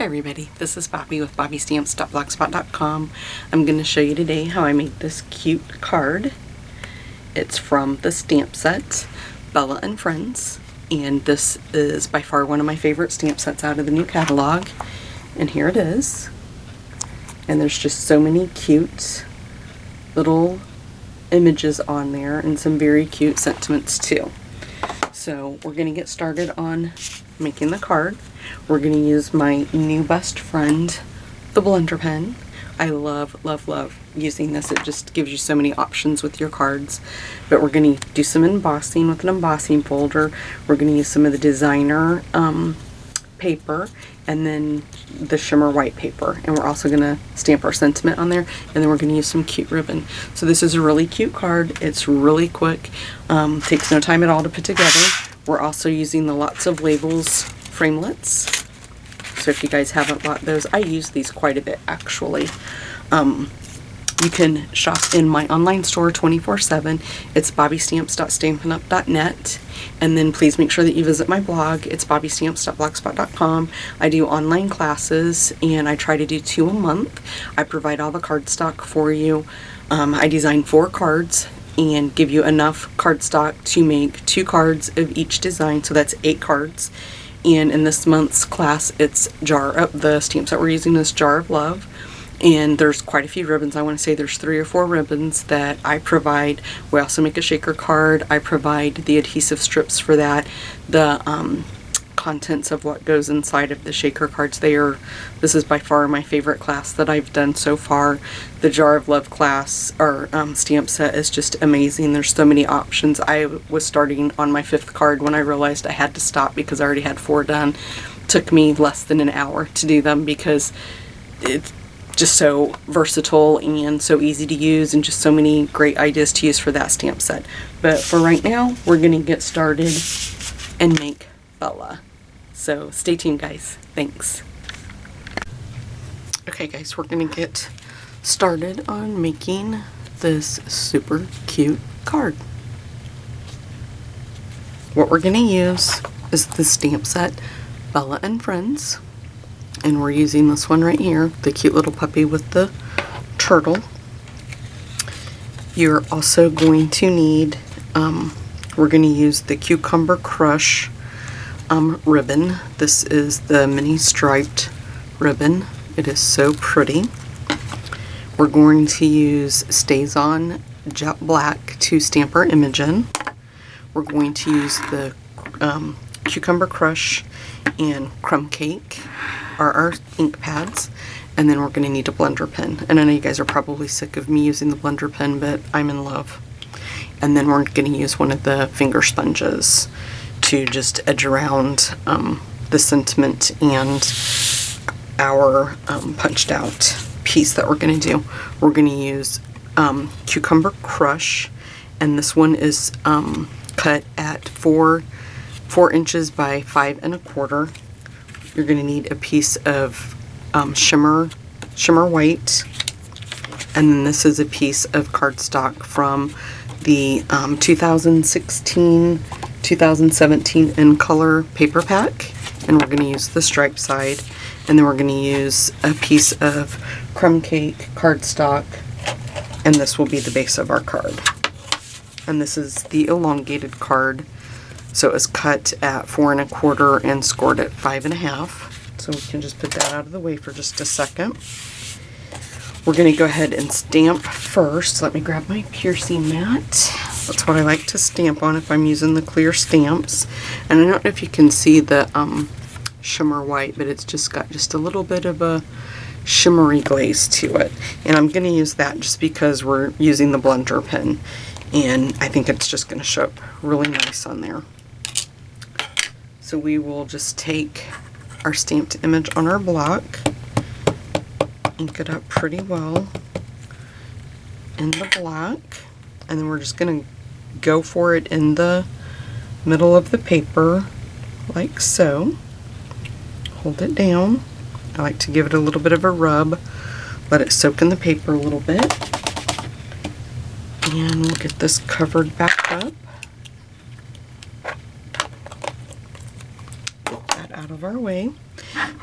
everybody, this is Bobby with bobbystamps.blogspot.com. I'm going to show you today how I made this cute card. It's from the stamp set, Bella and Friends, and this is by far one of my favorite stamp sets out of the new catalog. And here it is. And there's just so many cute little images on there and some very cute sentiments too. So we're going to get started on making the card. We're going to use my new best friend, the blender pen. I love using this. It just gives you so many options with your cards. But we're going to do some embossing with an embossing folder. We're going to use some of the designer paper and then the shimmer white paper, and we're also going to stamp our sentiment on there, and then we're going to use some cute ribbon. So this is a really cute card. It's really quick, takes no time at all to put together. We're also using the Lots of Labels framelits, so if you guys haven't bought those, I use these quite a bit actually. You can shop in my online store 24/7. It's bobbystamps.stampinup.net. And then please make sure that you visit my blog. It's bobbystamps.blogspot.com. I do online classes and I try to do 2 a month. I provide all the cardstock for you. I design 4 cards and give you enough cardstock to make 2 cards of each design. So that's 8 cards. And in this month's class, it's the stamps that we're using is Jar of Love. And there's quite a few ribbons. I want to say there's 3 or 4 ribbons that I provide. We also make a shaker card. I provide the adhesive strips for that. The contents of what goes inside of the shaker cards. This is by far my favorite class that I've done so far. The Jar of Love class or stamp set is just amazing. There's so many options. I was starting on my 5th card when I realized I had to stop because I already had 4 done. It took me less than an hour to do them because it's just so versatile and so easy to use, and just so many great ideas to use for that stamp set. But for right now, we're going to get started and make Bella. So stay tuned, guys. Thanks. Okay guys, we're going to get started on making this super cute card. What we're going to use is the stamp set Bella and Friends. And we're using this one right here, the cute little puppy with the turtle. You're also going to need, we're going to use the Cucumber Crush ribbon. This is the mini striped ribbon. It is so pretty. We're going to use Stays On Jet Black to stamp our image in. We're going to use the Cucumber Crush and Crumb Cake are our ink pads, and then we're going to need a blender pen. And I know you guys are probably sick of me using the blender pen, but I'm in love. And then we're going to use one of the finger sponges to just edge around the sentiment and our punched out piece that we're going to do. We're going to use Cucumber Crush, and this one is cut at 4 inches by 5 1/4. You're going to need a piece of shimmer white, and then this is a piece of cardstock from the 2016-2017 in color paper pack, and we're going to use the stripe side, and then we're going to use a piece of crumb cake cardstock, and this will be the base of our card. And this is the elongated card. So it was cut at 4 1/4 and scored at 5 1/2. So we can just put that out of the way for just a second. We're going to go ahead and stamp first. Let me grab my piercing mat. That's what I like to stamp on if I'm using the clear stamps. And I don't know if you can see the shimmer white, but it's just got just a little bit of a shimmery glaze to it. And I'm going to use that just because we're using the blender pen. And I think it's just going to show up really nice on there. So we will just take our stamped image on our block, ink it up pretty well in the black, and then we're just going to go for it in the middle of the paper like so. Hold it down. I like to give it a little bit of a rub, let it soak in the paper a little bit. And we'll get this covered back up. Get that out out of our way.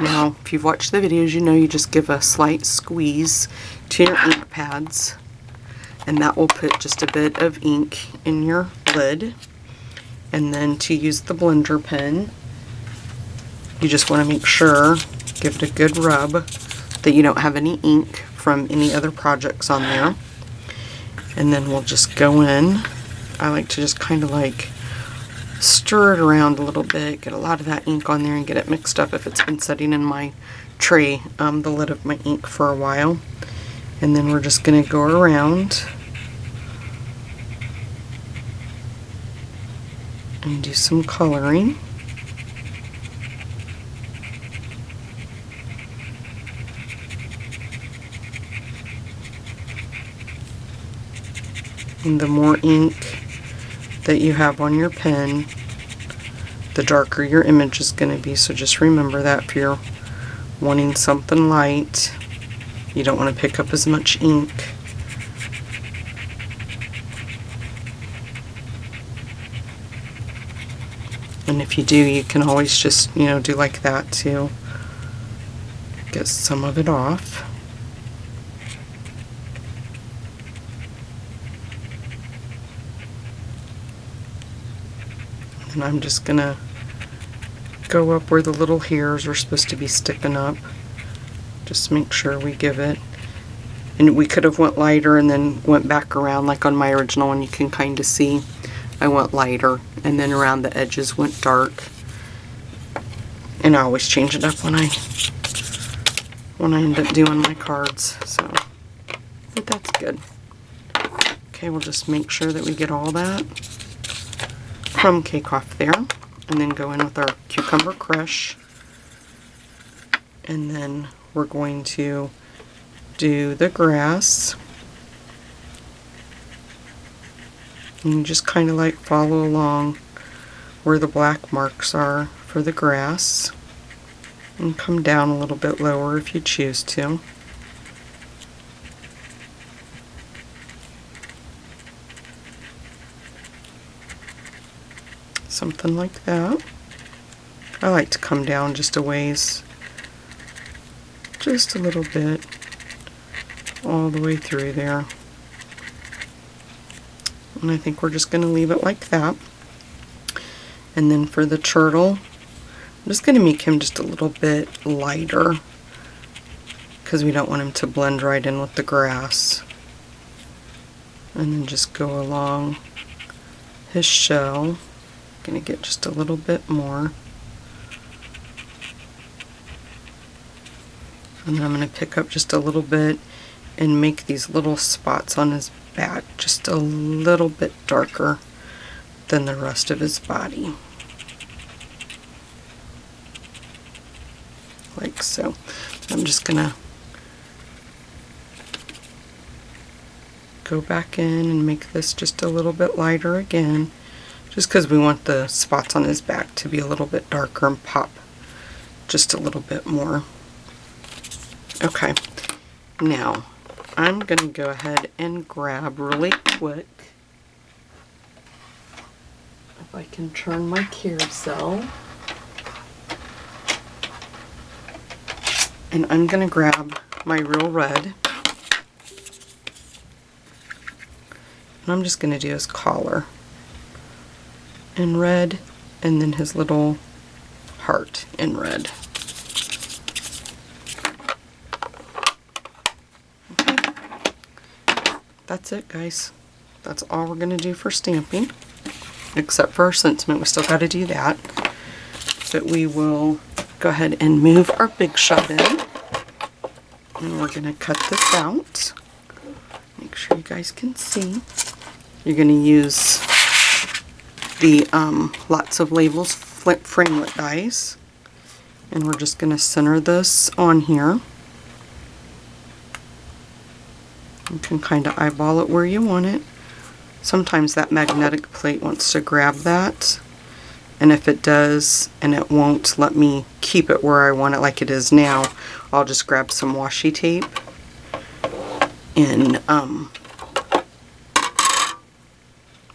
Now, if you've watched the videos, you know you just give a slight squeeze to your ink pads, and that will put just a bit of ink in your lid. And then to use the blender pen, you just want to make sure, give it a good rub, that you don't have any ink from any other projects on there. And then we'll just go in. I like to just kind of like stir it around a little bit, get a lot of that ink on there and get it mixed up if it's been sitting in my tray, the lid of my ink, for a while. And then we're just going to go around and do some coloring. And the more ink that you have on your pen, the darker your image is going to be. So just remember that if you're wanting something light, you don't want to pick up as much ink. And if you do, you can always just, you know, do like that to get some of it off. And I'm just gonna go up where the little hairs are supposed to be sticking up. Just make sure we give it. And we could have went lighter and then went back around, like on my original one. You can kind of see I went lighter and then around the edges went dark. And I always change it up when I end up doing my cards. So, but that's good. Okay, we'll just make sure that we get all that crumb cake off there, and then go in with our cucumber crush, and then we're going to do the grass, and you just kind of like follow along where the black marks are for the grass, and come down a little bit lower if you choose to. Something like that. I like to come down just a ways, just a little bit, all the way through there. And I think we're just going to leave it like that. And then for the turtle, I'm just going to make him just a little bit lighter because we don't want him to blend right in with the grass. And then just go along his shell. Going to get just a little bit more. And then I'm going to pick up just a little bit and make these little spots on his back just a little bit darker than the rest of his body. Like so. I'm just going to go back in and make this just a little bit lighter again, just because we want the spots on his back to be a little bit darker and pop just a little bit more. Okay, now I'm going to go ahead and grab really quick, if I can turn my carousel, and I'm going to grab my Real Red, and I'm just going to do his collar in red, and then his little heart in red. Okay. That's it, guys. That's all we're going to do for stamping, except for our sentiment. We still got to do that. But we will go ahead and move our Big Shot in, and we're going to cut this out. Make sure you guys can see. You're going to use the Lots of Labels framelit dies, and we're just going to center this on here. You can kind of eyeball it where you want it. Sometimes that magnetic plate wants to grab that, and if it does and it won't let me keep it where I want it like it is now, I'll just grab some washi tape and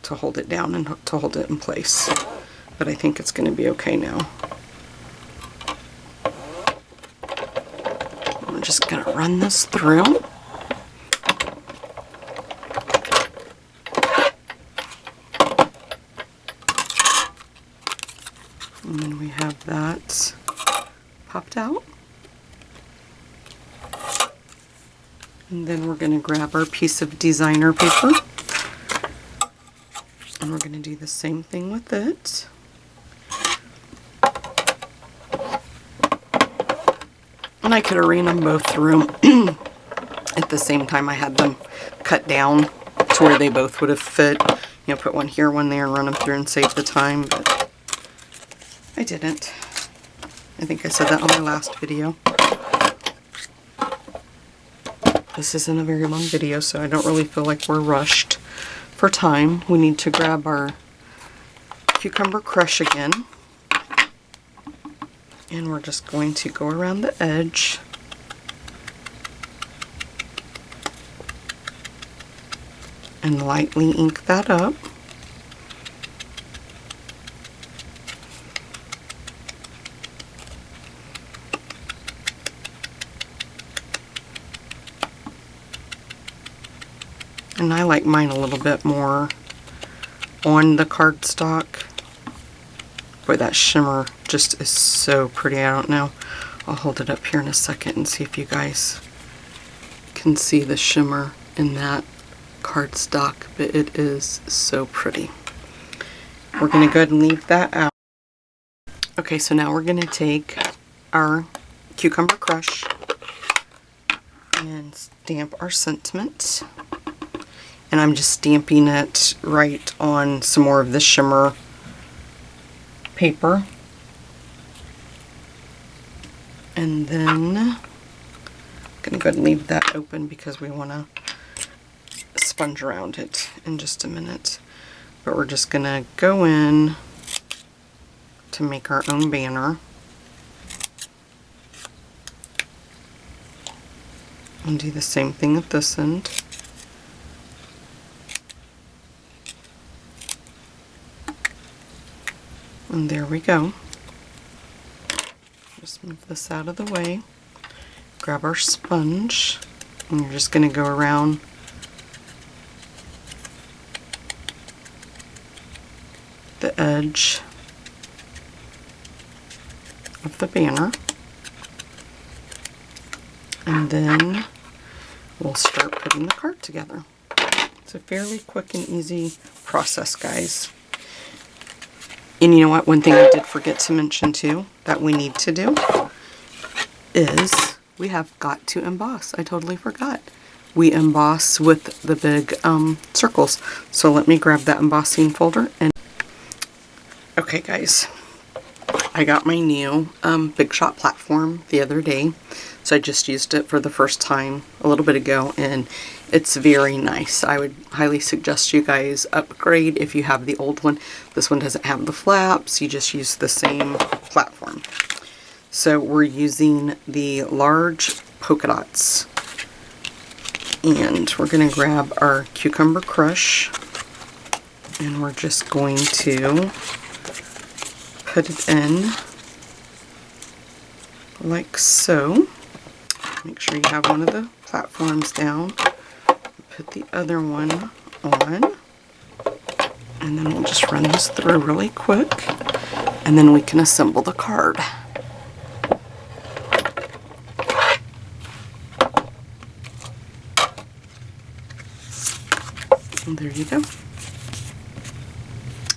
to hold it down and to hold it in place. But I think it's going to be okay now. just going to run this through. And then we have that popped out. And then we're going to grab our piece of designer paper. And we're going to do the same thing with it. And I could have ran them both through at the same time. I had them cut down to where they both would have fit. You know, put one here, one there, and run them through and save the time. But I didn't. I think I said that on my last video. This isn't a very long video, so I don't really feel like we're rushed for time. We need to grab our cucumber crush again. And we're just going to go around the edge. And lightly ink that up. And I like mine a little bit more on the cardstock. Boy, that shimmer just is so pretty. I don't know. I'll hold it up here in a second and see if you guys can see the shimmer in that cardstock, but it is so pretty. We're going to go ahead and leave that out. Okay, so now we're going to take our cucumber crush and stamp our sentiment. And I'm just stamping it right on some more of the shimmer paper. And then I'm going to go ahead and leave that open because we want to sponge around it in just a minute. But we're just going to go in to make our own banner. And do the same thing at this end. And there we go. Just move this out of the way. Grab our sponge. And you're just going to go around the edge of the banner. And then we'll start putting the card together. It's a fairly quick and easy process, guys. And you know what? One thing I did forget to mention too that we need to do is we have got to emboss. I totally forgot. We emboss with the big circles. So let me grab that embossing folder. And okay, guys, I got my new Big Shot platform the other day. So I just used it for the first time a little bit ago, and it's very nice. I would highly suggest you guys upgrade if you have the old one. This one doesn't have the flaps. You just use the same platform. So we're using the large polka dots. And we're going to grab our cucumber crush. And we're just going to put it in like so. Make sure you have one of the platforms down. Put the other one on. And then we'll just run this through really quick. And then we can assemble the card. And there you go.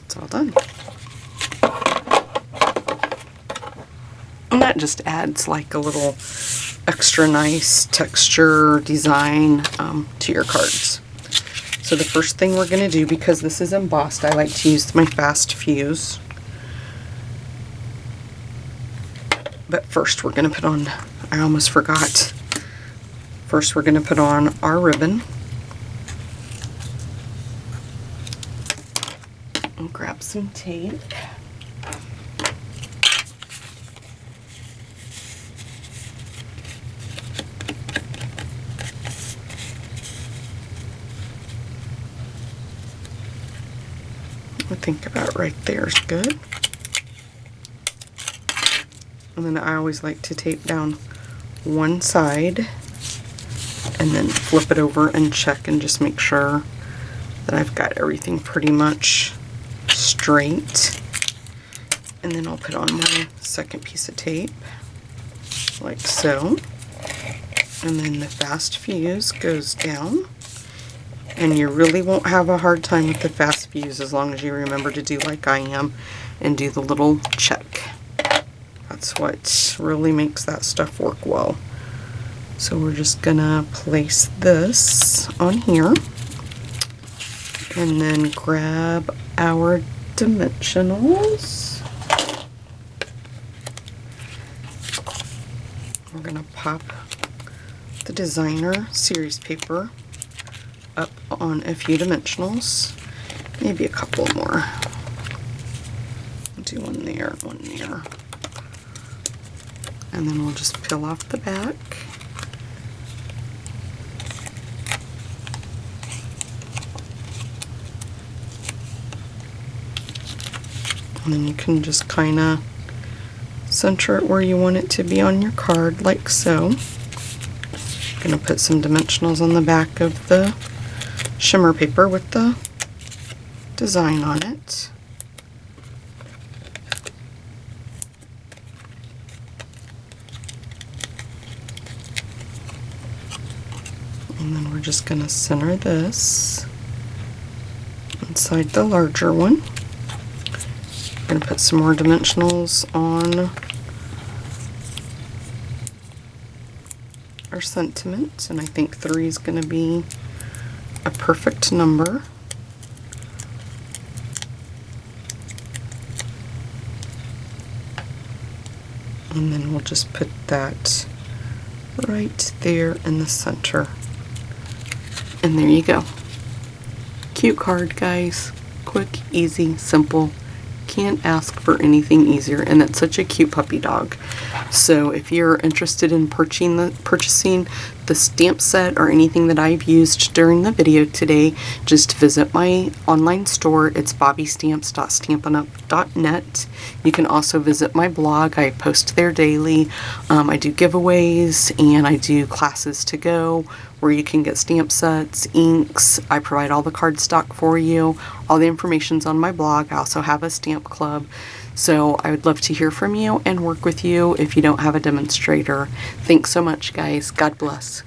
It's all done. And that just adds like a little extra nice texture design to your cards. So the first thing we're going to do, because this is embossed, I like to use my fast fuse. But first we're going to put on, I almost forgot, first we're going to put on our ribbon. And grab some tape. I think about right there is good. And then I always like to tape down one side and then flip it over and check and just make sure that I've got everything pretty much straight. And then I'll put on my second piece of tape, like so. And then the fast fuse goes down. And you really won't have a hard time with the fast fuse as long as you remember to do like I am and do the little check. That's what really makes that stuff work well. So we're just gonna place this on here and then grab our dimensionals. We're gonna pop the designer series paper up on a few dimensionals, maybe a couple more. Do one there, one there. And then we'll just peel off the back. And then you can just kind of center it where you want it to be on your card, like so. I'm going to put some dimensionals on the back of the shimmer paper with the design on it. And then we're just going to center this inside the larger one. I'm going to put some more dimensionals on our sentiment, and I think 3 is going to be a perfect number. And then we'll just put that right there in the center. And there you go. Cute card, guys. Quick, easy, simple. Can't ask for anything easier, and that's such a cute puppy dog. So if you're interested in purchasing the stamp set or anything that I've used during the video today, just visit my online store. It's bobbystamps.stampinup.net. You can also visit my blog. I post there daily. I do giveaways and I do classes to go where you can get stamp sets, inks. I provide all the cardstock for you. All the information's on my blog. I also have a stamp club. So I would love to hear from you and work with you if you don't have a demonstrator. Thanks so much, guys. God bless.